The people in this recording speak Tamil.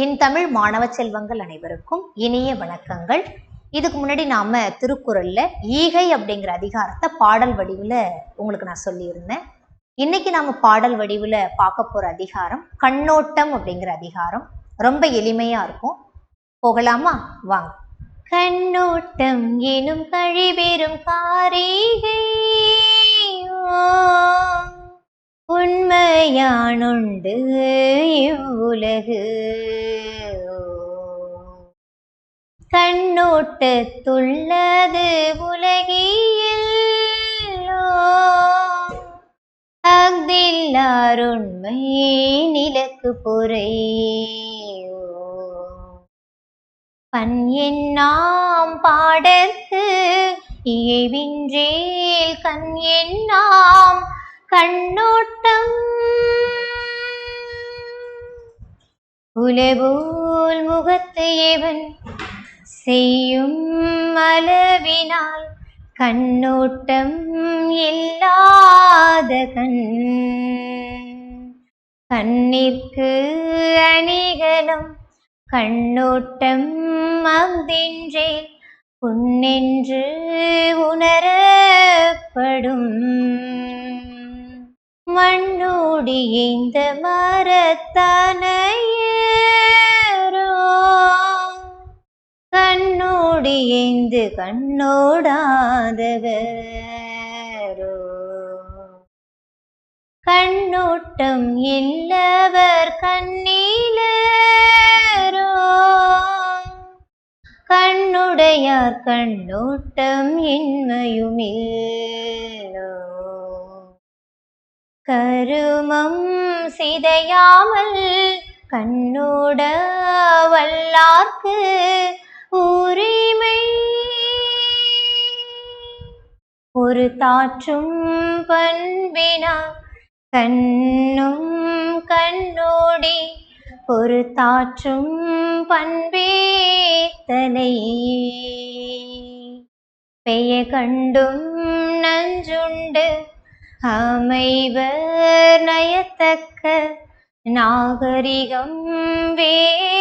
என் தமிழ் மாணவ செல்வங்கள் அனைவருக்கும் இனிய வணக்கங்கள். இதுக்கு முன்னாடி நாம திருக்குறள்ல ஈகை அப்படிங்கிற அதிகாரத்தை பாடல் வடிவுல உங்களுக்கு நான் சொல்லியிருந்தேன். இன்னைக்கு நாம பாடல் வடிவுல பார்க்க போற அதிகாரம் கண்ணோட்டம் அப்படிங்கிற அதிகாரம். ரொம்ப எளிமையா இருக்கும். போகலாமா? வாங்க. கண்ணோட்டம் எனும் கழிபெறும் காரிகை உண்மையானுண்டு இவ்வுலகு. கண்ணோட்டத்துள்ளது உலகில் அஃதில்லாருண்மை நிலக்கு பொறை. பண் என்னாம் பாடற்கு இயைவின்றேல் கண் என்னாம் கண்ணோட்டம் உலபோல் முகத்து எவன் செய்யும் அளவினால் கண்ணோட்டம் இல்லாத கண்ணிற்கு அணிகலம் கண்ணோட்டம் அஃதின்றே புண்ணென்று உணரப்படும். மண்ணோடி இந்த மரத்தனையரோ கண்ணோடி எய்ந்து கண்ணோடாதவரோ. கண்ணோட்டம் இல்லவர் கண்ணீலரோ கண்ணுடையார் கண்ணோட்டம் இன்மையுமில்லோ. கருமம் சிதையாமல் கண்ணோட வல்லார்க்கு உரிமை ஒரு தாற்றும் பண்பினா கண்ணும் கண்ணோடி ஒரு தாற்றும் பண்பேத்தலை. பெய கண்டும் நஞ்சுண்டு அமைவர் நயத்தக்க நாகரிகம் வேண்டுபவர்.